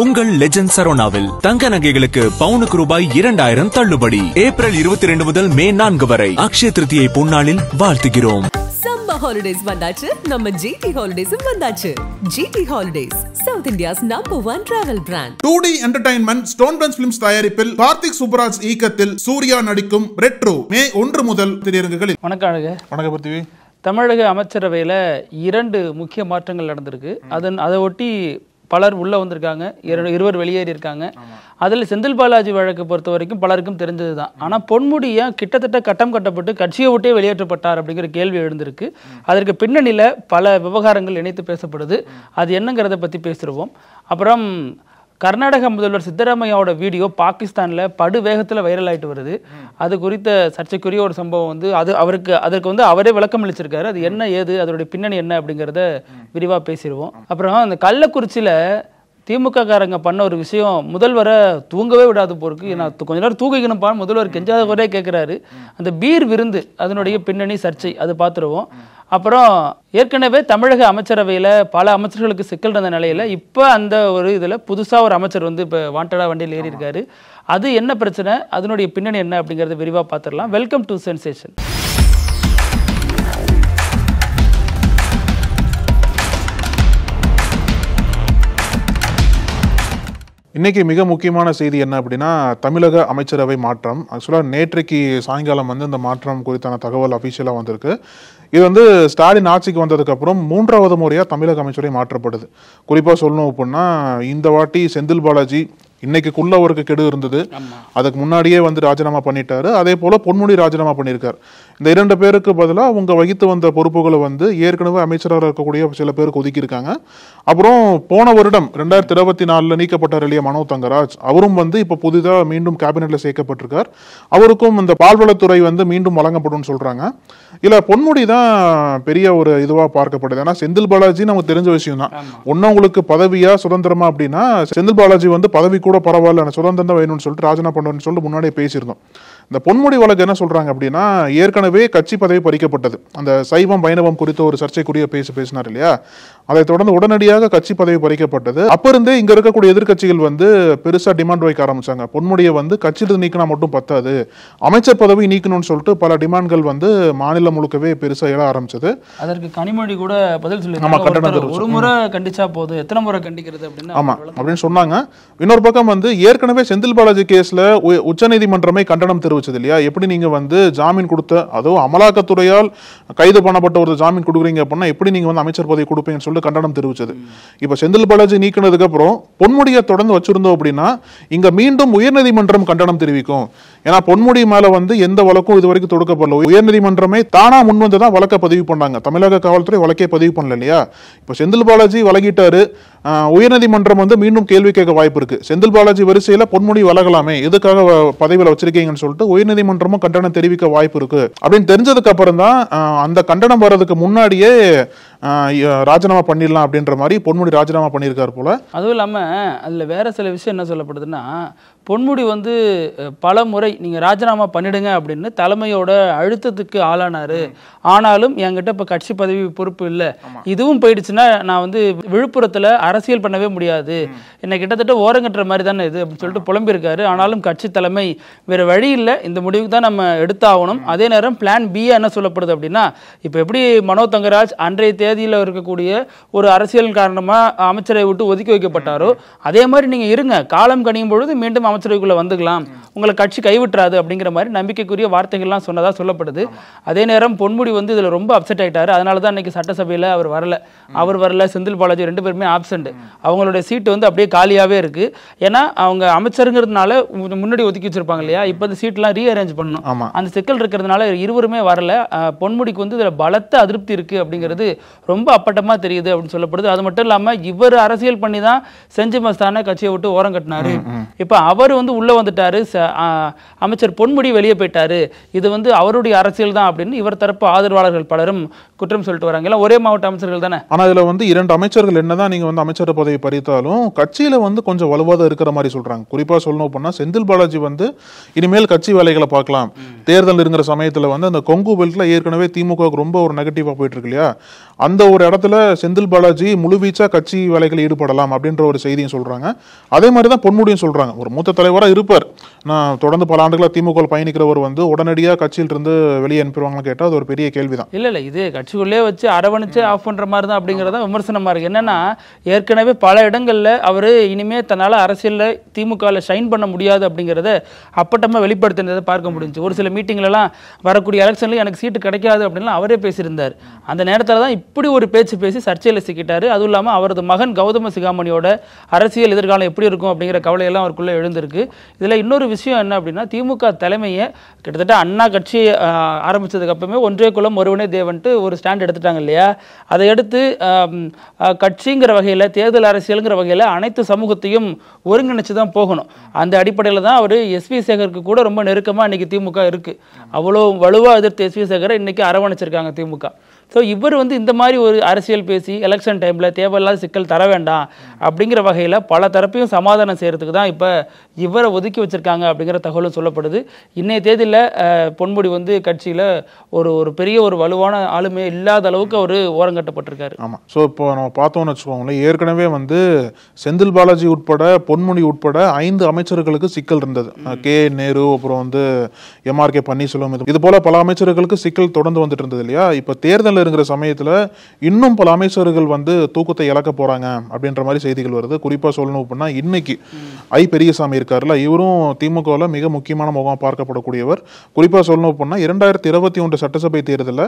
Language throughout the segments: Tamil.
உங்கள் லெஜண்ட் சரோனாவில் தங்க நகைகளுக்கு பவுனுக்கு ரூபாய் 2000 தள்ளுபடி. ஏப்ரல் 22 முதல் மே 4 வரை அக்ஷய திருதியை பொன்னாளில் வாழ்த்துகிறோம். சம்மர் ஹாலிடேஸ் வந்தாச்சு, நம்ம ஜிடி ஹாலிடேஸும் வந்தாச்சு. GT holidays, South India's #1 travel brand. 2D entertainment Stone Bench Films தயாரிப்பில் கார்த்திக் சுப்பராஜ் இயக்கத்தில் சூர்யா நடிக்கும் ரெட்ரோ மே 1 முதல் திரையரங்குகளில். வணக்கம் பிருத்திவி. தமிழக அமைச்சரவையில் 2 முக்கிய மாற்றங்கள் நடந்திருக்கு. அதை ஒட்டி பலர் உள்ள வந்திருக்காங்க, இருவர் வெளியேறி இருக்காங்க. அதில் செந்தில் பாலாஜி வழக்கு பொறுத்த வரைக்கும் பலருக்கும் தெரிஞ்சது தான். ஆனால் பொன்முடியா கிட்டத்தட்ட கட்டம் கட்டப்பட்டு கட்சியை விட்டே வெளியேற்றப்பட்டார் அப்படிங்கிற கேள்வி எழுந்திருக்கு. அதற்கு பின்னணியில் பல விவகாரங்கள் இணைத்து பேசப்படுது. அது என்னங்கிறத பற்றி பேசிடுவோம். அப்புறம் கர்நாடக முதல்வர் சித்தராமையாவோட வீடியோ பாகிஸ்தானில் படு வேகத்தில் வைரல் ஆகிட்டு வருது. அது குறித்த சர்ச்சைக்குரிய ஒரு சம்பவம் வந்து அதற்கு வந்து அவரே விளக்கம் அளிச்சிருக்காரு. அது என்ன ஏது, அதோடைய பின்னணி என்ன அப்படிங்கிறத விரிவாக பேசிடுவோம். அப்புறம் அந்த கள்ளக்குறிச்சியில் திமுக காரங்க பண்ண ஒரு விஷயம் முதல்வரை தூங்கவே விடாது போருக்கு. நான் கொஞ்ச நேரம் தூக்கிக்கணும்ப்பா முதல்வர் கெஞ்சாத குறையே கேட்குறாரு. அந்த பீர் விருந்து அதனுடைய பின்னணி சர்ச்சை அது பார்த்துருவோம். அப்புறம் ஏற்கனவே தமிழக அமைச்சரவையில் பல அமைச்சர்களுக்கு சிக்கல் இருந்த நிலையில் இப்போ அந்த ஒரு இதில் புதுசாக ஒரு அமைச்சர் வந்து இப்போ வாண்டடாக வண்டியில் ஏறி இருக்காரு. அது என்ன பிரச்சனை, அதனுடைய பின்னணி என்ன அப்படிங்கிறத விரிவாக பார்த்துடலாம். Welcome to sensation. இன்னைக்கு மிக முக்கியமான செய்தி என்ன அப்படின்னா, தமிழக அமைச்சரவை மாற்றம். ஆக்சுவலாக நேற்றைக்கு சாயங்காலம் வந்து இந்த மாற்றம் குறித்தான தகவல் அஃபிஷியலாக வந்திருக்கு. இது வந்து ஸ்டாலின் ஆட்சிக்கு வந்ததுக்கப்புறம் 3வது முறையாக தமிழக அமைச்சரவை மாற்றப்படுது. குறிப்பாக சொல்லணும் அப்படின்னா, இந்த வாட்டி செந்தில் பாலாஜி இன்னைக்குள்ள அவருக்கு கெடு இருந்தது, அதுக்கு முன்னாடியே வந்து ராஜினாமா பண்ணிட்டாரு. அதே போல பொன்முடி ராஜினாமா பண்ணியிருக்காரு. இந்த 2 பேருக்கு பதிலாக அவங்க வகித்து வந்த பொறுப்புகளை வந்து ஏற்கனவே அமைச்சராக இருக்கக்கூடிய சில பேருக்கு ஒதுக்கியிருக்காங்க. அப்புறம் போன வருடம் 2024 நீக்கப்பட்டார் இல்லையா மனோ தங்கராஜ், அவரும் வந்து இப்போ புதிதாக மீண்டும் கேபினெட்ல சேர்க்கப்பட்டிருக்கார். அவருக்கும் இந்த பால்வளத்துறை வந்து மீண்டும் வழங்கப்படும் சொல்றாங்க. இல்ல பொன்முடி தான் பெரிய ஒரு இதுவா பார்க்கப்படுது. ஏன்னா செந்தில் பாலாஜி நமக்கு தெரிஞ்ச விஷயம் தான். ஒன்னவங்களுக்கு பதவியா சுதந்திரமா அப்படின்னா, செந்தில் பாலாஜி வந்து பதவி கூட பரவாயில்ல, சுதந்திரம் தான் வேணும்னு சொல்லிட்டு ராஜினாமா பண்ணுன்னு சொல்லிட்டு முன்னாடியே பேசியிருந்தோம். இந்த பொன்முடி வழக்கு என்ன சொல்றாங்க அப்படின்னா, ஏற்கனவே கட்சி பதவி பறிக்கப்பட்டது. அந்த சைவம் வைணவம் குறித்த ஒரு சர்ச்சைக்குரிய பேசினார் இல்லையா, அதை தொடர்ந்து உடனடியாக கட்சி பதவி பறிக்கப்பட்டது. அப்ப இருந்தே இங்க இருக்கக்கூடிய எதிர்கட்சிகள் வந்து பெருசா டிமாண்ட் வைக்க ஆரம்பிச்சாங்க. பொன்முடியை வந்து கட்சியிலிருந்து நீக்கினா மட்டும் பத்தாது, அமைச்சர் பதவி நீக்கணும்னு சொல்லிட்டு பல டிமாண்ட்கள் வந்து மாநிலம் முழுக்கவே பெருசா எழ ஆரம்பிச்சது. அதற்கு கனிமொழி கூட பதில் சொல்லி ஒரு முறை கண்டிச்சா போதும், எத்தனை முறை கண்டிக்கிறது அப்படின்னு சொன்னாங்க. இன்னொரு பக்கம் வந்து ஏற்கனவே செந்தில் பாலாஜி கேஸ்ல உச்சநீதிமன்றமே கண்டனம் தெரிவிச்சது இல்லையா. எப்படி நீங்க வந்து ஜாமீன் கொடுத்த, அதுவும் அமலாக்கத்துறையால் கைது பண்ணப்பட்ட ஒரு ஜாமீன் கொடுக்குறீங்க அப்படின்னா எப்படி நீங்க வந்து அமைச்சர் பதவி கொடுப்பீங்கன்னு சொல்லிட்டு கண்டனம் தெரிவிச்சது. இப்ப செந்தில் பாலாஜி நீக்கினதுக்கு அப்புறம் பொன்முடியை தொடர்ந்து வச்சிருந்தோம் அப்படின்னா இங்க மீண்டும் உயர்நீதிமன்றம் கண்டனம் தெரிவிக்கும். ஏன்னா பொன்முடி மேல வந்து எந்த வழக்கும் இது வரைக்கும் தொடுக்கப்படல. உயர்நீதிமன்றமே தானா முன் வந்து தான் வழக்க பதிவு பண்ணாங்க. தமிழக காவல்துறை வழக்கே பதிவு பண்ணல இல்லையா. இப்ப செந்தில் பாலாஜி வழங்கிட்டாரு, உயர்நீதிமன்றம் வந்து மீண்டும் கேள்வி கேட்க வாய்ப்பு இருக்கு. செந்தில் பாலாஜி வரிசையில பொன்முடி வழங்கலாமே, எதுக்காக பதவியில் வச்சிருக்கீங்கன்னு சொல்லிட்டு உயர்நீதிமன்றமும் கண்டனம் தெரிவிக்க வாய்ப்பு இருக்கு அப்படின்னு தெரிஞ்சதுக்கு அப்புறம் தான் அந்த கண்டனம் வர்றதுக்கு முன்னாடியே ராஜினாமா பண்ணிடலாம் அப்படின்ற மாதிரி பொன்முடி ராஜினாமா பண்ணியிருக்காரு போல. அதுவும் இல்லாம அதுல வேற சில விஷயம் என்ன சொல்லப்படுதுன்னா, பொன்முடி வந்து பல முறை நீங்க ராஜினாமா பண்ணிடுங்க அப்படின்னு தலைமையோட அழுத்தத்துக்கு ஆளானாரு. ஆனாலும் என்கிட்ட இப்ப கட்சி பதவி பொறுப்பு இல்லை, இதுவும் போயிடுச்சுன்னா நான் வந்து விழுப்புரத்துல அரசியல் பண்ணவே முடியாது, என்னை கிட்டத்தட்ட ஓரங்கட்டுற மாதிரி தானே இது அப்படின்னு சொல்லிட்டு புலம்பியிருக்காரு. ஆனாலும் கட்சி தலைமை வேற வழி இல்லை, இந்த முடிவுக்கு தான் நம்ம எடுத்தாகணும். அதே நேரம் பிளான் பி என்ன சொல்லப்படுது அப்படின்னா, இப்ப எப்படி மனோ தங்கராஜ் அன்றைய தேதியில் இருக்கக்கூடிய ஒரு அரசியல் காரணமா அமைச்சரை விட்டு ஒதுக்கி வைக்கப்பட்டாரோ, அதே மாதிரி நீங்க இருங்க, காலம் கணியும் பொழுது மீண்டும் அமைச்சரவைக்குள்ள வந்துக்கலாம், உங்களை கட்சி கைவிட்டுறாது அப்படிங்கிற மாதிரி நம்பிக்கைக்குரிய வார்த்தைகள்லாம் சொன்னதா சொல்லப்படுது. அதே நேரம் பொன்முடி வந்து இதுல ரொம்ப அப்செட் ஆயிட்டாரு. அதனால தான் இன்னைக்கு சட்டசபையில அவர் வரல, செந்தில் பாலாஜி 2 பேருமே ஆப்சென்ட். அவங்களுடைய சீட்டு வந்து அப்படியே காலியாவே இருக்கு. ஏன்னா அவங்க அமைச்சருங்கிறதுனால முன்னாடி ஒதுக்கி வச்சிருப்பாங்க இல்லையா, இப்போ இந்த சீட்லாம் ரீஅரேஞ்ச் பண்ணணும். அந்த சிக்கல் இருக்கிறதுனால இருவருமே வரல. பொன்முடிக்கு வந்து இதுல பலத்த அதிருப்தி இருக்கு அப்படிங்கிறது ரொம்ப அப்பட்டமா தெரியுது அப்படின்னு சொல்லப்படுது. அது மட்டும் இல்லாம இவர் அரசியல் பண்ணி தான் செஞ்சு மஸ்தான கட்சியை விட்டு ஓரம் கட்டினாரு. இப்ப அவர் வந்து உள்ள வந்துட்டாரு, அமைச்சர் பொன்முடி வெளியே போயிட்டாரு, இது வந்து அவருடைய அரசியல் தான் அப்படின்னு இவர் தரப்பு ஆதரவாளர்கள் பலரும் குற்றம் சொல்லிட்டு வராங்க. ஒரே மாவட்ட அமைச்சர்கள் தானே. ஆனா இதுல வந்து 2 அமைச்சர்கள் என்னதான் நீங்க வந்து அமைச்சர் பதவி பறித்தாலும் கட்சியில வந்து கொஞ்சம் வலுவாத இருக்கிற மாதிரி சொல்றாங்க. குறிப்பா சொல்லணும் அப்படின்னா செந்தில் பாலாஜி வந்து இனிமேல் கட்சி வேலைகளை பார்க்கலாம். தேர்தல் இருக்கிற சமயத்துல வந்து அந்த கொங்கு பெல்ட்ல ஏற்கனவே திமுக ரொம்ப ஒரு நெகட்டிவா போயிட்டு இருக்கு இல்லையா, அந்த ஒரு இடத்துல செந்தில் பாலாஜி முழுவீச்சா கட்சி வேலைகளில் ஈடுபடலாம் அப்படின்ற ஒரு செய்தியும் சொல்றாங்க. அதே மாதிரி தான் பொன்முடியும் சொல்றாங்க. ஒரு மூத்த தலைவராக இருப்பார், நான் தொடர்ந்து பல ஆண்டுகளா திமுக பயணிக்கிறவர் உடனடியாக கட்சியில் இருந்து வெளியே அனுப்பிடுவாங்கன்னு கேட்டால் அது ஒரு பெரிய கேள்விதான். இல்ல இது கட்சிக்குள்ளே வச்சு அரவணைச்சு ஆஃப் பண்ற மாதிரி தான் அப்படிங்கறத விமர்சனமா இருக்கு. என்னன்னா ஏற்கனவே பல இடங்கள்ல அவரு இனிமே தன்னால அரசியல்ல திமுகவில் ஷைன் பண்ண முடியாது அப்படிங்கறத அப்பட்டமா வெளிப்படுத்தினதை பார்க்க முடிஞ்சு. ஒரு சில மீட்டிங்ல எல்லாம் வரக்கூடிய எலெக்ஷன்ல எனக்கு சீட்டு கிடைக்காது அப்படின்னு அவரே பேசியிருந்தார். அந்த நேரத்துல தான் இப்படி ஒரு பேச்சு பேசி சர்ச்சையில சிக்கிட்டாரு. அதுவும் இல்லாம அவரது மகன் கௌதம சிகாமணியோட அரசியல் எதிர்காலம் எப்படி இருக்கும் அப்படிங்கிற கவலையெல்லாம் அவருக்குள்ள எழுந்திருக்கு. இதுல இன்னொரு விஷயம் என்ன அப்படின்னா, திமுக தலைமையை கிட்டத்தட்ட அண்ணா கட்சி ஆரம்பிச்சதுக்கு அப்புறமே ஒன்றே குலம் ஒருவனே தேவன்ட்டு ஒரு ஸ்டாண்ட் எடுத்துட்டாங்க இல்லையா? அதை எடுத்து கட்சிங்கிற வகையில் தேர்தல் அரசியலுங்கிற வகையில் அனைத்து சமூகத்தையும் ஒருங்கிணைச்சு தான் போகணும். அந்த அடிப்படையில் தான் அவர் எஸ்வி சேகருக்கு கூட ரொம்ப நெருக்கமாக இன்னைக்கு திமுக இருக்கு. அவ்வளோ வலுவாக எதிர்த்து எஸ்வி சேகரை இன்னைக்கு அரவணைச்சிருக்காங்க திமுக. ஸோ இவர் இந்த மாதிரி ஒரு அரசியல் பேசி எலெக்ஷன் டைமில் தேவையில்லாத சிக்கல் தர வேண்டாம் அப்படிங்கிற வகையில் பல தரப்பையும் சமாதானம் செய்கிறதுக்கு தான் இப்போ இவரை ஒதுக்கி வச்சிருக்காங்க அப்படிங்கிற தகவலும் சொல்லப்படுது. இன்னைய தேதியில் பொன்முடி கட்சியில் ஒரு பெரிய ஒரு வலுவான ஆளுமே இல்லாத அளவுக்கு அவர் ஓரங்கட்டப்பட்டிருக்காரு. ஆமாம். ஸோ இப்போ நம்ம பார்த்தோம்னு வச்சுக்கோங்களேன், ஏற்கனவே செந்தில் பாலாஜி உட்பட பொன்முடி உட்பட 5 அமைச்சர்களுக்கு சிக்கல் இருந்தது. கே நேரு, அப்புறம் MRK பன்னீர்செல்வம், இது போல பல அமைச்சர்களுக்கு சிக்கல் தொடர்ந்து வந்துட்டு இருந்தது இல்லையா? இப்போ தேர்தல் இருக்கிற சமயத்துல இன்னும் பல அமைச்சர்கள் தூக்கத்தை இழக்க போறாங்க அப்படின்ற மாதிரி செய்திகள் வருது. குறிப்பா சொல்லணும் அப்படின்னா, இன்னைக்கு பெரியசாமி இருக்காருல்ல, இவரும் திமுகவில் மிக முக்கியமான முகம் பார்க்கப்படக்கூடியவர். குறிப்பா சொல்லணும் அப்படின்னா 2021 சட்டசபை தேர்தலில்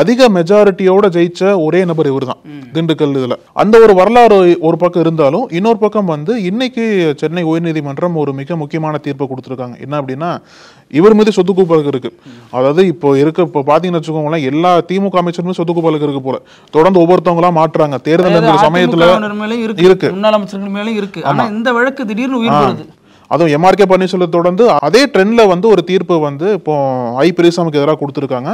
அதிக மெஜாரிட்டியோட ஜெயிச்ச ஒரே நபர் இவர் தான், திண்டுக்கல். இதுல அந்த ஒரு வரலாறு ஒரு பக்கம் இருந்தாலும் இன்னொரு பக்கம் இன்னைக்கு சென்னை உயர்நீதிமன்றம் ஒரு மிக முக்கியமான தீர்ப்பை கொடுத்திருக்காங்க. என்ன அப்படின்னா, இவர் மீது சொத்து குவிப்பு இருக்கு. அதாவது இப்போ பாத்தீங்கன்னு வச்சுக்கோங்களேன், எல்லா திமுக அமைச்சருமே சொத்து குவிப்பு இருக்கு போல. தொடர்ந்து ஒவ்வொருத்தவங்களா மாற்றாங்க. தேர்தல் சமயத்துல இருக்கு, முன்னாள் அமைச்சர்கள் மேலும் இருக்கு. ஆனா இந்த வழக்கு திடீர்னு உயிர் வருது. அதுவும் MRK பன்னீர்செல்வம் தொடர்ந்து அதே ட்ரெண்ட்ல ஒரு தீர்ப்பு இப்போ பெரியசாமிக்கு எதிராக கொடுத்திருக்காங்க.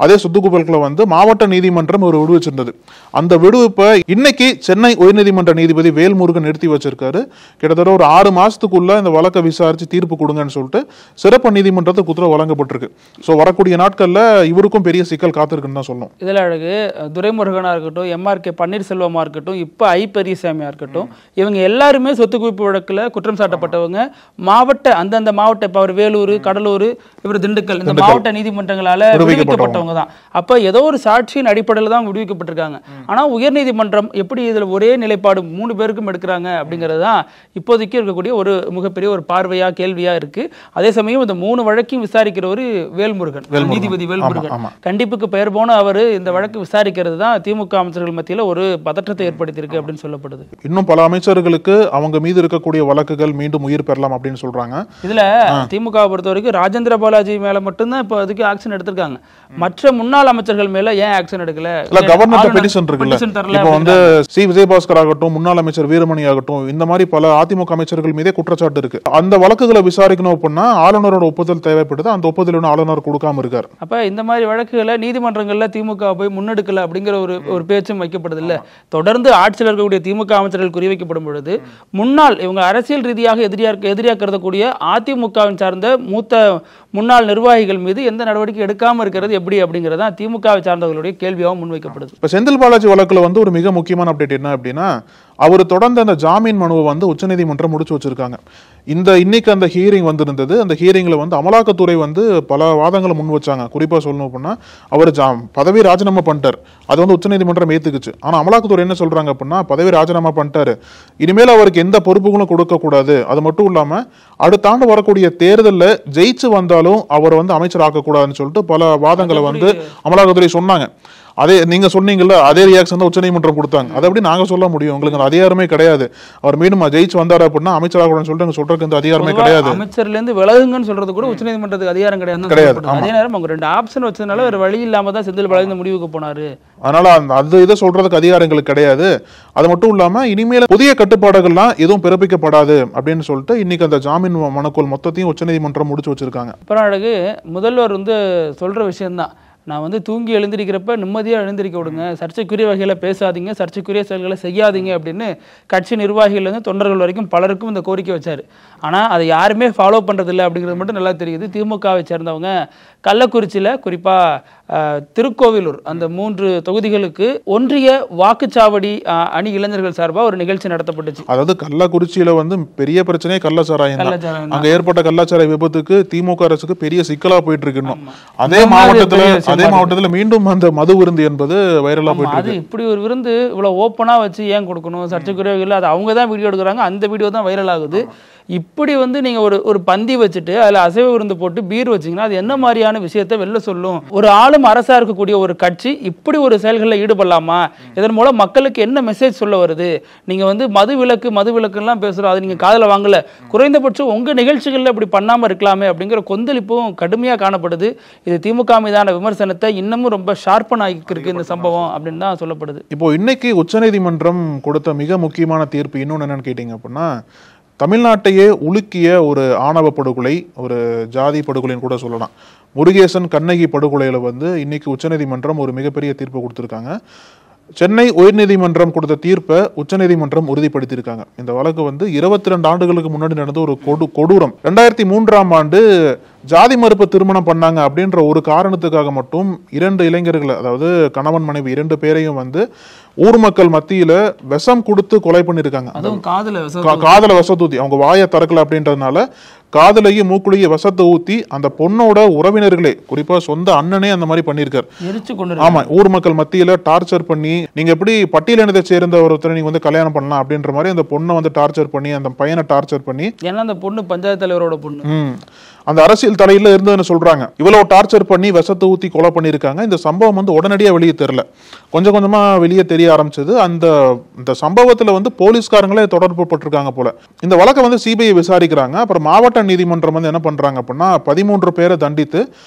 அதே சொத்து குவிப்புல மாவட்ட நீதிமன்றம் ஒரு விடுவிச்சிருந்தது. அந்த விடுவிப்பை இன்னைக்கு சென்னை உயர்நீதிமன்ற நீதிபதி வேல்முருகன் நிறுத்தி வச்சிருக்காரு. கிட்டத்தட்ட ஒரு 6 மாசத்துக்குள்ள இந்த வழக்கை விசாரிச்சு தீர்ப்பு கொடுங்கன்னு சொல்லிட்டு சிறப்பு நீதிமன்றத்துக்கு உத்தரவு வழங்கப்பட்டிருக்கு. ஸோ வரக்கூடிய நாட்கள்ல இவருக்கும் பெரிய சிக்கல் காத்திருக்குன்னு தான் சொல்லணும். இதுல அழகு துரைமுருகனா இருக்கட்டும், MRK பன்னீர்செல்வமா இருக்கட்டும், இப்ப பெரியசாமியா இருக்கட்டும், இவங்க எல்லாருமே சொத்து குவிப்பு வழக்குல குற்றம் சாட்டப்பட்டவங்க. அந்தந்த மாவட்ட, இப்ப அவர் வேலூர், கடலூர், இவர் திண்டுக்கல், இந்த மாவட்ட நீதிமன்றங்களால விடுவிக்கப்பட்டவங்க தான். அப்ப ஏதோ ஒரு சாட்சியின் அடிப்படையில் தான் விடுவிக்கப்பட்டிருக்காங்க. ஆனா உயர்நீதிமன்றம் எப்படி இதுல ஒரே நிலைப்பாடு 3 பேருக்கும் எடுக்கிறாங்க அப்படிங்கிறது தான் இப்போதைக்கு இருக்கக்கூடிய ஒரு மிகப்பெரிய ஒரு பார்வையா கேள்வியா இருக்கு. அதே சமயம் இந்த 3 வழக்கையும் விசாரிக்கிறவர் வேல்முருகன், நீதிபதி வேல்முருகன். கண்டிப்புக்கு பெயர் போன அவர் இந்த வழக்கு விசாரிக்கிறது தான் திமுக அமைச்சர்கள் மத்தியில் ஒரு பதற்றத்தை ஏற்படுத்தியிருக்கு அப்படின்னு சொல்லப்படுது. இன்னும் பல அமைச்சர்களுக்கு அவங்க மீது இருக்கக்கூடிய வழக்குகள் மீண்டும் உயிர் பெறலாம் அப்படின்னு சொல்றாங்க. இதுல திமுக பொறுத்த வரைக்கும் ராஜேந்திர பாலாஜி மேல மட்டும்தான் இப்போ அதுக்கு ஆக்ஷன் எடுத்திருக்காங்க. மற்ற முன்னாள் அமைச்சர்கள் மேல ஏன் ஆக்ஷன் எடுக்கல? கவர்னர் பெட்டிஷன் இருக்குல்ல, இப்போ சி விஜயபாஸ்கர் ஆகட்டும், முன்னாள் அமைச்சர் வீரமணி ஆகட்டும், இந்த மாதிரி பல அதிமுக அமைச்சர்கள் மீதே குற்றச்சாட்டு இருக்கு. அந்த வழக்குகளை விசாரிக்கணும் அப்படின்னா ஆளுநரோட ஒப்புதல் தேவைப்படுது. அந்த ஒப்புதல் ஆளுநர் கொடுக்காம இருக்காரு. அப்ப இந்த மாதிரி வழக்குகளை நீதிமன்றங்கள்ல திமுக போய் முன்னெடுக்கல அப்படிங்கிற ஒரு பேச்சும் வைக்கப்படுது இல்ல. தொடர்ந்து ஆட்சியில் இருக்கக்கூடிய திமுக அமைச்சர்கள் குறிவைக்கப்படும் பொழுது முன்னாள் இவங்க அரசியல் ரீதியாக எதிரியாக கருதக்கூடிய அதிமுகவின் சார்ந்த மூத்த முன்னாள் நிர்வாகிகள் மீது எந்த நடவடிக்கை எடுக்காம இருக்கிறது எப்படி அப்படிங்கறத திமுகவை சார்ந்தவர்களுடைய கேள்வியாகவும் முன்வைக்கப்படுது. இப்ப செந்தில் பாலாஜி வழக்குல ஒரு மிக முக்கியமான அப்டேட் என்ன அப்படின்னா, அவர் தொடர்ந்து அந்த ஜாமீன் மனுவை உச்சநீதிமன்றம் முடிச்சு வச்சிருக்காங்க. இன்னைக்கு அந்த ஹியரிங் வந்திருந்தது. அந்த ஹியரிங்ல அமலாக்கத்துறை பல வாதங்களை முன் வச்சாங்க. குறிப்பா சொல்லணும் அப்படின்னா, அவர் பதவி ராஜினாமா பண்ணிட்டார். அது உச்சநீதிமன்றம் ஏத்துக்குச்சு. ஆனா அமலாக்கத்துறை என்ன சொல்றாங்க அப்படின்னா, பதவி ராஜினாமா பண்ணிட்டாரு, இனிமேல் அவருக்கு எந்த பொறுப்புகளும் கொடுக்க கூடாது. அது மட்டும் இல்லாம அடுத்த ஆண்டு வரக்கூடிய தேர்தலில் ஜெயிச்சு வந்தாலும் அவர் அமைச்சர் ஆக்கக்கூடாதுன்னு சொல்லிட்டு பல வாதங்களை அமலாக்கத்துறை சொன்னாங்க. அதே நீங்க சொன்னீங்கல்ல, அதே ரியாக்ஷன் தான் உச்சநீதிமன்றம் கொடுத்தாங்க. அதை எப்படி நாங்க சொல்ல முடியும்? உங்களுக்கு அந்த அதிகாரமே கிடையாது. அவர் மீண்டும் ஜெயிச்சு வந்தாரு அப்படின்னா அமைச்சராக சொல்லிட்டு சொல்றதுக்கு அந்த அதிகாரமே கிடையாது. அமைச்சர்ல இருந்து விலகுங்கன்னு சொல்றது கூட உச்சநீதிமன்றத்துக்கு அதிகாரம் கிடையாது. அதே நேரம் அவங்க 2 ஆப்ஷன் வச்சதுனால வேற வழி இல்லாம தான் செந்தில் பாலாஜி முடிவுக்கு போனாரு. அதனால அது இதை சொல்றதுக்கு அதிகாரங்களுக்கு கிடையாது. அது மட்டும் இல்லாம இனிமேல் புதிய கட்டுப்பாடுகள்லாம் எதுவும் பிறப்பிக்கப்படாது அப்படின்னு சொல்லிட்டு இன்னைக்கு அந்த ஜாமீன் மனுக்கள் மொத்தத்தையும் உச்சநீதிமன்றம் முடிச்சு வச்சிருக்காங்க. அப்புறம் அழகு முதல்வர் சொல்ற விஷயம் தான், நான் வந்து தூங்கி எழுந்திருக்கிறப்ப நிம்மதியாக எழுந்திருக்க விடுங்க, சர்ச்சைக்குரிய வகையில் பேசாதீங்க, சர்ச்சைக்குரிய செயல்களை செய்யாதீங்க அப்படின்னு கட்சி நிர்வாகிகள்லேருந்து தொண்டர்கள் வரைக்கும் பலருக்கும் இந்த கோரிக்கை வச்சார். ஆனால் அதை யாருமே ஃபாலோ பண்ணுறதில்லை அப்படிங்கிறது மட்டும் நல்லா தெரியுது. திமுகவை சேர்ந்தவங்க கள்ளக்குறிச்சியில் குறிப்பாக திருக்கோவிலூர் அந்த 3 தொகுதிகளுக்கு ஒன்றிய வாக்குச்சாவடி அணி இளைஞர்கள் சார்பாக ஒரு நிகழ்ச்சி நடத்தப்பட்டுச்சு. அதாவது கள்ளக்குறிச்சியில வந்து பெரிய பிரச்சனையே கள்ளச்சாராயம் தான். அங்க ஏற்பட்ட கள்ளச்சாராய விபத்துக்கு திமுக அரசுக்கு பெரிய சிக்கலா போயிட்டு இருக்கு. இன்னும் அதே மாவட்டத்துல மீண்டும் அந்த மது விருந்து என்பது வைரலா போயிட்டு இருக்கு. அது இப்படி ஒரு விருந்து இவ்வளவு ஓப்பனா வச்சு ஏன் கொடுக்கணும்? சர்ச்சைக்குரிய இல்லை, அது அவங்க தான் வீடியோ எடுக்கிறாங்க, அந்த வீடியோ தான் வைரல் ஆகுது. இப்படி வந்து நீங்க ஒரு பந்தி வச்சுட்டு அதுல அசைவ விருந்து போட்டு பீர் வச்சீங்கன்னா அது என்ன மாதிரியான விஷயத்தை வெளில சொல்லும்? ஒரு ஆளும் அரசா இருக்கக்கூடிய ஒரு கட்சி இப்படி ஒரு செயல்களில் ஈடுபடலாமா? இதன் மூலம் மக்களுக்கு என்ன மெசேஜ் சொல்ல வருது? நீங்க வந்து மது விலக்கு எல்லாம் பேசுறோம், அது நீங்க காதுல வாங்கல, குறைந்தபட்சம் உங்க நிகழ்ச்சிகள்ல இப்படி பண்ணாம இருக்கலாமே அப்படிங்கிற கொந்தளிப்பும் கடுமையா காணப்படுது. இது திமுக மீதான விமர்சனத்தை இன்னமும் ரொம்ப ஷார்பன் ஆகிருக்கு இந்த சம்பவம் அப்படின்னு தான் சொல்லப்படுது. இப்போ இன்னைக்கு உச்சநீதிமன்றம் கொடுத்த மிக முக்கியமான தீர்ப்பு இன்னொன்னு என்னன்னு கேட்டீங்க அப்படின்னா, தமிழ்நாட்டையே உலுக்கிய ஒரு ஆணவ படுகொலை, ஒரு ஜாதி படுகொலைன்னு கூட சொல்லலாம். முருகேசன் கண்ணகி படுகொலையில வந்து இன்னைக்கு உச்சநீதிமன்றம் ஒரு மிகப்பெரிய தீர்ப்பு கொடுத்திருக்காங்க. சென்னை உயர்நீதிமன்றம் கொடுத்த தீர்ப்பை உச்சநீதிமன்றம் உறுதிப்படுத்தியிருக்காங்க. இந்த வழக்கு வந்து 22 ஆண்டுகளுக்கு முன்னாடி நடந்த ஒரு கொடூரம். 2003ஆம் ஆண்டு ஜாதி மறுப்பு திருமணம் பண்ணாங்க அப்படின்ற ஒரு காரணத்துக்காக மட்டும் 2 இளைஞர்கள், அதாவது கணவன் மனைவி 2 பேரையும் வந்து ஊர் மக்கள் மத்தியில விஷம் கொடுத்து கொலை பண்ணிருக்காங்க. காதல விஷத்தூத்தி, அவங்க வாயை திறக்கல அப்படின்றதுனால காதலையும் மூக்குலையும் விஷத்தை ஊத்தி அந்த பொண்ணோட உறவினர்களே, குறிப்பா சொந்த அண்ணனே அந்த மாதிரி பண்ணிருக்காரு. ஆமா, ஊர் மக்கள் மத்தியில டார்ச்சர் பண்ணி, நீங்க எப்படி பட்டியலினத்தை சேர்ந்த ஒருத்தரை நீங்க வந்து கல்யாணம் பண்ணலாம் அப்படின்ற மாதிரி அந்த பொண்ணை வந்து டார்ச்சர் பண்ணி, அந்த பையனை டார்ச்சர் பண்ணி, ஏன்னா அந்த பொண்ணு பஞ்சாயத்து தலைவரோட பொண்ணு, அந்த அரசியல் தலையில இருந்ததுன்னு சொல்றாங்க. இவ்வளவு டார்ச்சர் பண்ணி விஷத்தை ஊத்தி கொலை பண்ணிருக்காங்க. இந்த சம்பவம் வந்து உடனடியாக வெளியே தெரியல, கொஞ்சம் கொஞ்சமா வெளியே தெரிய ஆரம்பிச்சது. இந்த சம்பவத்துல வந்து போலீஸ்காரங்களே தொடர்பு பட்டிருக்காங்க போல. இந்த வழக்கை வந்து சிபிஐ விசாரிக்கிறாங்க. அப்புறம் மாவட்ட நீதிமன்றம் வந்து என்ன பண்றாங்க அப்படின்னா, 13 பேரை தண்டித்து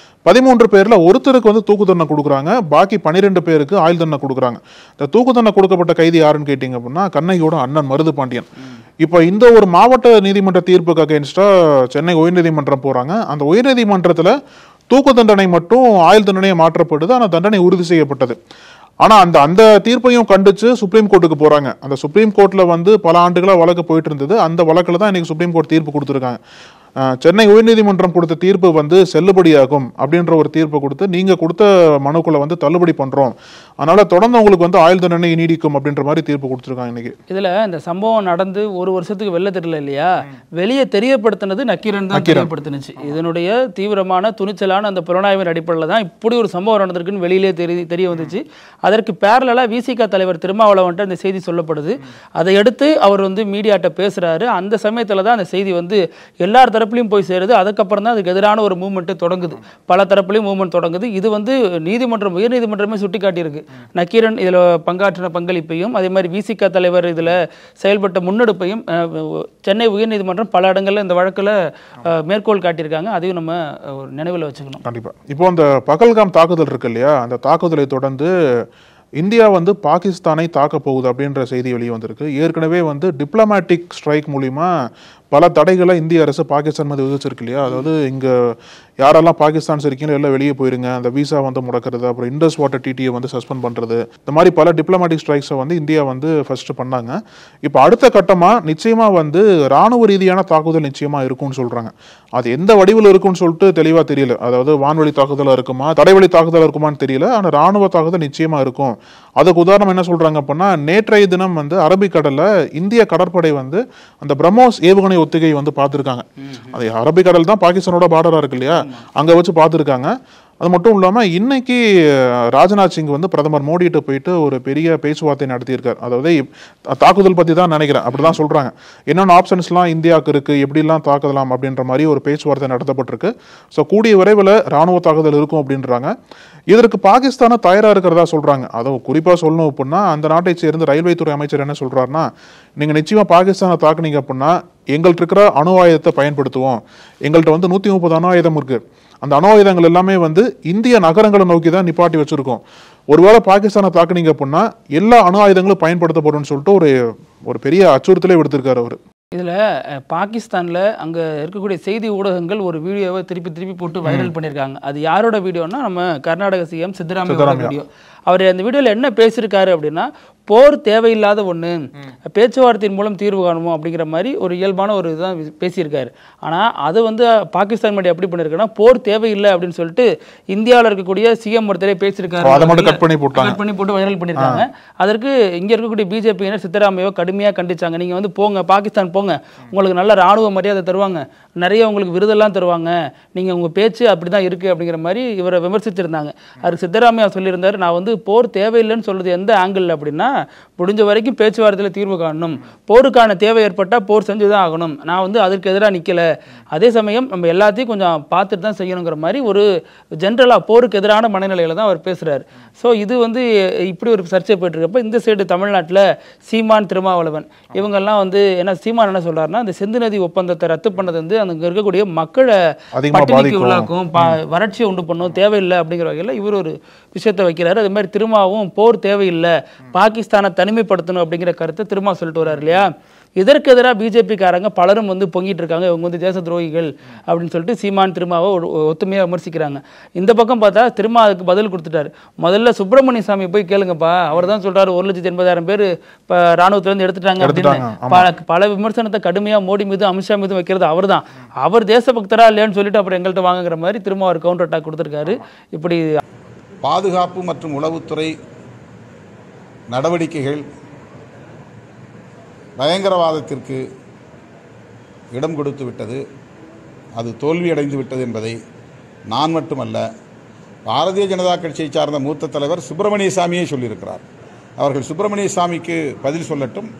13 பேர்ல ஒருத்தருக்கு வந்து தூக்கு தண்டனை கொடுக்குறாங்க, பாக்கி 12 பேருக்கு ஆயுள் தண்டனை கொடுக்குறாங்க. இந்த தூக்கு தண்டனை கொடுக்கப்பட்ட கைதி யாருன்னு கேட்டீங்க அப்படின்னா, கண்ணகியோட அண்ணன் மருது பாண்டியன். இப்போ இந்த ஒரு மாவட்ட நீதிமன்ற தீர்ப்புக்கு அகைன்ஸ்டா சென்னை உயர்நீதிமன்றம் போறாங்க. அந்த உயர்நீதிமன்றத்துல தூக்கு தண்டனை மட்டும் ஆயுள் தண்டனையை மாற்றப்படுது, ஆனால் தண்டனை உறுதி செய்யப்பட்டது. ஆனா அந்த தீர்ப்பையும் கண்டிச்சு சுப்ரீம் கோர்ட்டுக்கு போறாங்க. அந்த சுப்ரீம் கோர்ட்ல வந்து பல ஆண்டுகளா வழக்கு போயிட்டு இருந்தது. அந்த வழக்குல தான் இன்னைக்கு சுப்ரீம் கோர்ட் தீர்ப்பு கொடுத்துருக்காங்க. சென்னை உயர்நீதிமன்றம் கொடுத்த தீர்ப்பு வந்து செல்லுபடியாகும் அப்படின்ற ஒரு தீர்ப்பு கொடுத்து, நீங்க கொடுத்த மனுக்களை வந்து தள்ளுபடி பண்றோம், அதனால தொடர்ந்து உங்களுக்கு வந்து ஆயுள் தண்டனை நீடிக்கும் அப்படின்ற மாதிரி தீர்ப்பு கொடுத்துருக்காங்க இன்னைக்கு. இதுல இந்த சம்பவம் நடந்து ஒரு வருஷத்துக்கு வெளில தெரியல இல்லையா, வெளியே தெரியப்படுத்தினது நக்கீரன் தான் தெரியப்படுத்தினுச்சு. இதனுடைய தீவிரமான துணிச்சலான அந்த புலனாய்வின் அடிப்படையில் தான் இப்படி ஒரு சம்பவம் நடந்திருக்குன்னு வெளியிலே தெரிய வந்துச்சு. அதற்கு பேரலா விசிக தலைவர் திருமாவளவன்ட்ட அந்த செய்தி சொல்லப்படுது. அதை எடுத்து அவர் வந்து மீடியாட்ட பேசுறாரு. அந்த சமயத்துல தான் அந்த செய்தி வந்து எல்லார் தரப்புலையும் போய் சேருது. அதுக்கப்புறம் தான் அதுக்கு எதிரான ஒரு மூவ்மெண்ட் தொடங்குது, பல தரப்புலையும் மூவ்மெண்ட் தொடங்குது. இது வந்து நீதிமன்றம், உயர்நீதிமன்றமே சுட்டி காட்டியிருக்கு நக்கீரன் இதுல பங்காற்றின பங்களிப்பையும், அதே மாதிரி விசிக தலைவர் இதுல செயல்பட்ட முன்னெடுப்பையும் சென்னை உயர்நீதிமன்றம் பல இடங்கள்ல இந்த வழக்குல மேற்கோள் காட்டியிருக்காங்க. அதையும் நம்ம நினைவில் வச்சுக்கணும். கண்டிப்பா. இப்போ அந்த பகல்காம் தாக்குதல் இருக்கு இல்லையா, அந்த தாக்குதலை தொடர்ந்து இந்தியா வந்து பாகிஸ்தானை தாக்க போகுது அப்படின்ற செய்தி வெளியே வந்திருக்கு. ஏற்கனவே வந்து டிப்ளமேட்டிக் ஸ்ட்ரைக் மூலிமா பல தடைகளை இந்திய அரசு பாகிஸ்தான் மீது விதிச்சிருக்கு இல்லையா. அதாவது இங்க யாரெல்லாம் பாகிஸ்தான் இருக்கீங்களோ எல்லாம் வெளியே போயிருங்க, அந்த விசா வந்து முடக்கிறது, அப்புறம் இண்டஸ் வாட்டர் டிடியை வந்து சஸ்பெண்ட் பண்றது, இந்த மாதிரி பல டிப்ளமேட்டிக் ஸ்ட்ரைக்ஸை வந்து இந்தியா வந்து ஃபர்ஸ்ட் பண்ணாங்க. இப்போ அடுத்த கட்டமா நிச்சயமா வந்து ராணுவ ரீதியான தாக்குதல் நிச்சயமா இருக்கும்னு சொல்றாங்க. அது எந்த வடிவில் இருக்கும்னு சொல்லிட்டு தெளிவா தெரியல. அதாவது வான்வழி தாக்குதலா இருக்குமா, தரைவழி தாக்குதலா இருக்குமான்னு தெரியல. ஆனா ராணுவ தாக்குதல் நிச்சயமா இருக்கும். அதுக்கு உதாரணம் என்ன சொல்றாங்க அப்படின்னா, நேற்றைய தினம் வந்து அரபிக்கடல்ல இந்திய கடற்படை வந்து அந்த பிரம்மோஸ் ஏவுகணை ஒத்திகை வந்து பார்த்துருக்காங்க. அது அரபிக்கடல் தான் பாகிஸ்தானோட பார்டரா இருக்கு இல்லையா, அங்க வச்சு பார்த்துருக்காங்க. அது மட்டும் இல்லாம இன்னைக்கு ராஜ்நாத் சிங் வந்து பிரதமர் மோடிட்ட போயிட்டு ஒரு பெரிய பேச்சுவார்த்தை நடத்தியிருக்காரு. அதாவது தாக்குதல் பத்தி தான் நினைக்கிறேன், அப்படிதான் சொல்றாங்க. என்னென்ன ஆப்ஷன்ஸ்லாம் இந்தியாவுக்கு இருக்கு, எப்படிலாம் தாக்கலாம் அப்படின்ற மாதிரி ஒரு பேச்சுவார்த்தை நடத்தப்பட்டிருக்கு. ஸோ கூடிய விரைவில் ராணுவ தாக்குதல் இருக்கும் அப்படின்றாங்க. இதற்கு பாகிஸ்தானை தயாரா இருக்கிறதா சொல்றாங்க. அதுவும் குறிப்பா சொல்லணும் அப்படின்னா, அந்த நாட்டை சேர்ந்த ரயில்வே துறை அமைச்சர் என்ன சொல்றாருன்னா, நீங்க நிச்சயமா பாகிஸ்தானை தாக்குனீங்க அப்படின்னா எங்கள்கிட்ட இருக்கிற அணு ஆயுதத்தை பயன்படுத்துவோம். எங்கள்கிட்ட வந்து 130 அணு ஆயுதம் இருக்கு. அந்த அணு ஆயுதங்கள் எல்லாமே வந்து இந்திய நகரங்களை நோக்கி தான் நிப்பாட்டி வச்சிருக்கோம். ஒருவேளை பாகிஸ்தானை தாக்குனீங்க அப்படின்னா எல்லா அணு ஆயுதங்களும் பயன்படுத்தப்படும் சொல்லிட்டு ஒரு பெரிய அச்சுறுத்தலே விடுத்திருக்காரு அவரு. இதில் பாகிஸ்தானில் அங்கே இருக்கக்கூடிய செய்தி ஊடகங்கள் ஒரு வீடியோவை திருப்பி போட்டு வைரல் பண்ணியிருக்காங்க. அது யாரோட வீடியோன்னா நம்ம கர்நாடக சிஎம் சித்தராமையோட வீடியோ. அவர் அந்த வீடியோவில் என்ன பேசியிருக்காரு அப்படின்னா, போர் தேவையில்லாத ஒன்று, பேச்சுவார்த்தையின் மூலம் தீர்வு காணுமோ அப்படிங்கிற மாதிரி ஒரு இயல்பான ஒரு இதுதான் பேசியிருக்காரு. ஆனால் அது பாகிஸ்தான் மீடியா எப்படி பண்ணியிருக்குன்னா, போர் தேவையில்லை அப்படின்னு சொல்லிட்டு இந்தியாவில் இருக்கக்கூடிய சிஎம் ஒருத்தரே பேசியிருக்காரு, கட் பண்ணி போட்டு வைரல் பண்ணியிருக்காங்க. அதற்கு இங்கே இருக்கக்கூடிய பிஜேபியினர் சித்தராமையோ கடுமையாக கண்டிச்சாங்க. நீங்கள் போங்க, பாகிஸ்தான் போங்க, உங்களுக்கு நல்ல ராணுவ மரியாதை தருவாங்க, நிறைய உங்களுக்கு விருதெல்லாம் தருவாங்க, நீங்கள் உங்கள் பேச்சு அப்படி தான் இருக்குது அப்படிங்கிற மாதிரி இவரை விமர்சிச்சிருந்தாங்க. அதுக்கு சித்தராமையா சொல்லியிருந்தார், நான் போர் தேவையில்லைன்னு சொல்றது எந்த ஆங்கிள் அப்படின்னா, முடிஞ்ச வரைக்கும் பேச்சுவார்த்தையில் தீர்வு காணணும், போருக்கான தேவை ஏற்பட்டால் போர் செஞ்சுதான் ஆகணும், நான் அதற்கு எதிராக நிற்கல, அதே சமயம் நம்ம எல்லாத்தையும் கொஞ்சம் பார்த்துட்டு தான் செய்யணுங்கிற மாதிரி ஒரு ஜென்ரலாக போருக்கு எதிரான மனநிலையில தான் அவர் பேசுறாரு. ஸோ இது இப்படி ஒரு சர்ச்சை போயிட்டு இருக்கப்ப இந்த சைடு தமிழ்நாட்டில் சீமான், திருமாவளவன் இவங்கெல்லாம் என்ன சீமான் என்ன சொல்றாருன்னா, அந்த சிந்து நதி ஒப்பந்தத்தை ரத்து பண்ணது அங்கே இருக்கக்கூடிய மக்களை பட்டினிக்கு உள்ளாக்கும், வறட்சியை உண்டு பண்ணும், தேவையில்லை அப்படிங்கிற வகையில் இவர் ஒரு விஷயத்தை வைக்கிறாரு. அது மாதிரி திருமாவும் போர் தேவையில்லை, பாகிஸ்தானை தனிமைப்படுத்தணும் அப்படிங்கிற கருத்தை திருமா சொல்லிட்டு வர்றாரு இல்லையா. இதற்கு எதிராக பிஜேபிக்காரங்க பலரும் பொங்கிட்டு இருக்காங்க, இவங்க தேச துரோகிகள் அப்படின்னு சொல்லிட்டு சீமான் திருமாவை ஒத்துமையாக விமர்சிக்கிறாங்க. இந்த பக்கம் பார்த்தா திருமா அதுக்கு பதில் கொடுத்துட்டாரு. முதல்ல சுப்பிரமணிய சாமி போய் கேளுங்கப்பா, அவர் தான் சொல்றாரு 1,80,000 பேர் இப்போ ராணுவத்திலேருந்து எடுத்துட்டாங்க அப்படின்னு. பல விமர்சனத்தை கடுமையாக மோடி மீது அமித்ஷா மீது வைக்கிறது அவர் தான். அவர் தேசபக்தரா இல்லையான்னு சொல்லிட்டு அப்புறம் எங்கள்கிட்ட வாங்குற மாதிரி திரும்ப அவர் கவுண்டர் அட்டாக் கொடுத்துருக்காரு. இப்படி பாதுகாப்பு மற்றும் உளவுத்துறை நடவடிக்கைகள் பயங்கரவாதத்திற்கு இடம் கொடுத்து விட்டது, அது தோல்வியடைந்து விட்டது என்பதை நான் மட்டுமல்ல, பாரதிய ஜனதா கட்சியை சார்ந்த மூத்த தலைவர் சுப்பிரமணிய சாமியே சொல்லியிருக்கிறார். அவர்கள் சுப்பிரமணிய சாமிக்கு பதில் சொல்லட்டும்,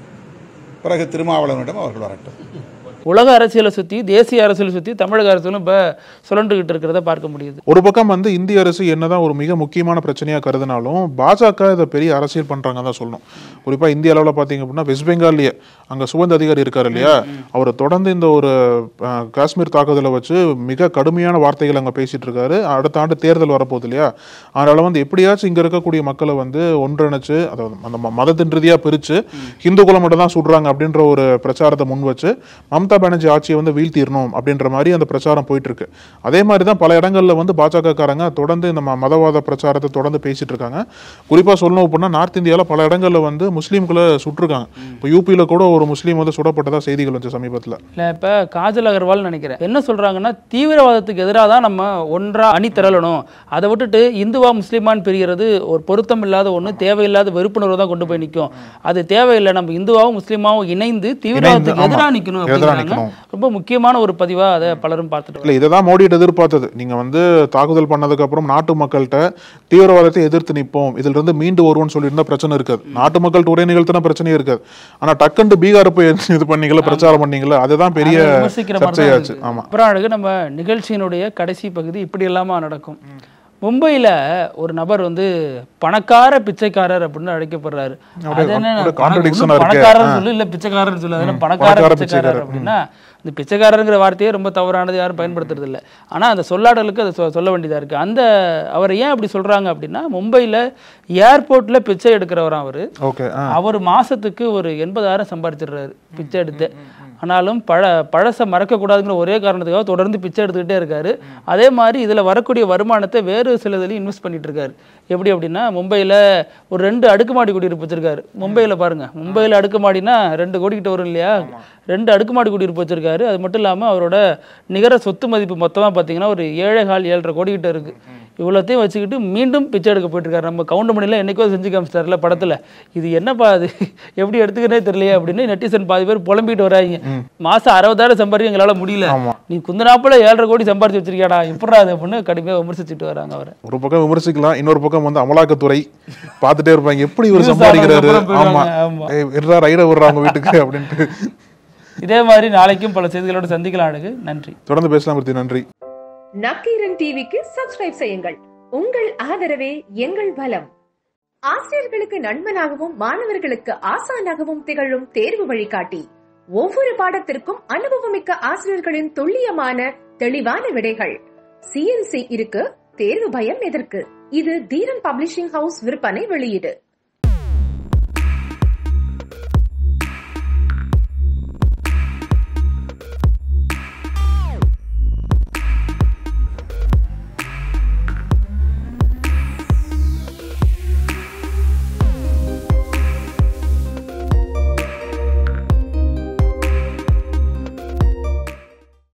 பிறகு திருமாவளவனிடம் அவர்கள் வரட்டும். உலக அரசியலை சுற்றி, தேசிய அரசியலை சுற்றி தமிழக அரசியலும் இப்போ சுழன்றுகிட்டு இருக்கிறத பார்க்க முடியுது. ஒரு பக்கம் இந்திய அரசு என்னதான் ஒரு மிக முக்கியமான பிரச்சனையாக கருதினாலும் பாஜக இதை பெரிய அரசியல் பண்ணுறாங்க தான் சொல்லணும். குறிப்பாக இந்திய அளவில் பார்த்தீங்க அப்படின்னா வெஸ்ட் பெங்கால்லேயே அங்கே சுகந்த அதிகாரி இருக்கார் இல்லையா, அவர் தொடர்ந்து இந்த ஒரு காஷ்மீர் தாக்குதலை வச்சு மிக கடுமையான வார்த்தைகள் அங்கே பேசிட்டு இருக்காரு. அடுத்த ஆண்டு தேர்தல் வரப்போகுது இல்லையா, அதனால் எப்படியாச்சும் இங்கே இருக்கக்கூடிய மக்களை ஒன்றிணைச்சு, அதாவது அந்த மதத்தின் ரீதியாக பிரித்து ஹிந்து குலம் மட்டும் தான் சுடுறாங்க அப்படின்ற ஒரு பிரச்சாரத்தை முன் வச்சு மம்தா பானர்ஜி ஆட்சியை வீழ்த்திடணும் அப்படின்ற மாதிரி அந்த பிரச்சாரம் போயிட்டு இருக்கு. அதே மாதிரி தான் பல இடங்கள்ல பாஜக காரங்க தொடர்ந்து இந்த மதவாத பிரச்சாரத்தை தொடர்ந்து பேசிட்டு இருக்காங்க. குறிப்பா சொல்லணும் அப்படின்னா நார்த் இந்தியாவில் பல இடங்கள்ல முஸ்லீம்களை சுட்டிருக்காங்க. இப்போ யூபியில கூட ஒரு முஸ்லீம் சுடப்பட்டதா செய்திகள் வந்து சமீபத்தில். இப்ப காஜல் அகர்வால் நினைக்கிறேன் என்ன சொல்றாங்கன்னா, தீவிரவாதத்துக்கு எதிராக தான் நம்ம ஒன்றா அணி திரளணும், அதை விட்டுட்டு இந்துவா முஸ்லீமான்னு பிரிகிறது ஒரு பொருத்தம் இல்லாத ஒன்று, தேவையில்லாத வெறுப்புணர்வு தான் கொண்டு போய் நிற்கும், அது தேவையில்லை, நம்ம இந்துவாவும் முஸ்லீமாவும் இணைந்து தீவிரவாதத்துக்கு எதிராக நிற்கணும். ரொம்ப முக்கியமான ஒரு பதிவா அதை பலரும் பார்த்துட்டு இல்ல. இதை தான் மோடி எதிர்பார்த்தது. நீங்க தாக்குதல் பண்ணதுக்கு அப்புறம் நாட்டு மக்கள்கிட்ட தீவிரவாதத்தை எதிர்த்து நிற்போம், இதுல இருந்து மீண்டு வருவோம்னு சொல்லியிருந்தா பிரச்சனை இருக்காது, நாட்டு மக்கள்கிட்ட ஒரே நிகழ்த்தினா பிரச்சனையே இருக்காது. ஆனா டக்குண்டு பீகார் போய் இது பண்ணீங்களா, பிரச்சாரம் பண்ணீங்களா, அதுதான் பெரிய சர்ச்சையாச்சு. ஆமா. அப்புறம் நம்ம நிகழ்ச்சியினுடைய கடைசி பகுதி இப்படி எல்லாமா நடக்கும். மும்பையில் ஒரு நபர் பணக்கார பிச்சைக்காரர் அப்படின்னு அழைக்கப்படுறாரு. பணக்காரர் சொல்லு இல்ல பிச்சைக்காரர் சொல்லு, பணக்கார பிச்சைக்காரர் அப்படின்னா இந்த பிச்சைக்காரருங்கிற வார்த்தையே ரொம்ப தவறானது, யாரும் பயன்படுத்துறது இல்லை. ஆனால் அந்த சொல்லாடலுக்கு அதை சொல்ல வேண்டியதாக இருக்குது. அவர் ஏன் அப்படி சொல்கிறாங்க அப்படின்னா, மும்பையில் ஏர்போர்ட்டில் பிச்சை எடுக்கிறவராம் அவர் மாதத்துக்கு ஒரு 80,000 சம்பாதிச்சிடுறாரு பிச்சை எடுத்து. ஆனாலும் பழசை மறக்கக்கூடாதுங்கிற ஒரே காரணத்துக்காக தொடர்ந்து பிச்சை எடுத்துக்கிட்டே இருக்காரு. அதே மாதிரி இதில் வரக்கூடிய வருமானத்தை வேறு சில இதுலையும் இன்வெஸ்ட் பண்ணிட்டு இருக்காரு. எப்படி அப்படின்னா, மும்பையில் ஒரு 2 அடுக்குமாடி குடியிருப்பு வச்சிருக்காரு. மும்பையில் பாருங்க, மும்பையில் அடுக்குமாடினா 2 கோடி கிட்ட வரும் இல்லையா, 2 அடுக்குமாடி குடியிருப்பு வச்சிருக்காரு. அது மட்டும் இல்லாமல் அவரோட நிகர சொத்து மதிப்பு மொத்தமாக பார்த்தீங்கன்னா ஒரு 7,5-7.5 கோடி கிட்ட இருக்கு. இவ்வளோத்தையும் வச்சுக்கிட்டு மீண்டும் பிச்சை எடுக்க போயிட்டுருக்காரு. நம்ம கவுண்டமணியில் என்னைக்கோ செஞ்சு காமிச்சிட்டார்ல படத்தில், இது என்னப்பா அது எப்படி எடுத்துக்கிறே தெரியலையே அப்படின்னு நெட்டிசன் பாதி பேர் புலம்பிட்டு வராங்க. மாதம் 60,000 சம்பாதிக்க எங்களால் முடியல, நீ குந்தனாப்புல 7.5 கோடி சம்பாதிச்சு வச்சிருக்கியாடா, எப்படா அது அப்படின்னு கடுமையாக விமர்சிச்சுட்டு வராங்க. அவரை ஒரு பக்கம் விமர்சிக்கலாம், இன்னொரு பக்கம் அமலாக்கத்துறை பார்த்துட்டே இருப்பாங்க, எப்படி இவர் சம்பாதிக்கிறாரு, வீட்டுக்கு அப்படின்ட்டு. இதே மாதிரி நாளைக்கும் பல செய்திகளோடு சந்திக்கலாம். நன்றி, தொடர்ந்து பேசலாம். நன்றி. நக்கீரன் டிவிக்கு சப்ஸ்கிரைப் செய்யுங்கள். உங்கள் ஆதரவே எங்கள் பலம். ஆசிரியர்களுக்கு நண்பனாகவும் மாணவர்களுக்கு ஆசானாகவும் திகழும் தேர்வு வழிகாட்டி. ஒவ்வொரு பாடத்திற்கும் அனுபவமிக்க ஆசிரியர்களின் துல்லியமான தெளிவான விடைகள். CNC இருக்கு, தேர்வு பயம் எதற்கு? இது தீரன் பப்ளிஷிங் ஹவுஸ் விற்பனை வெளியீடு.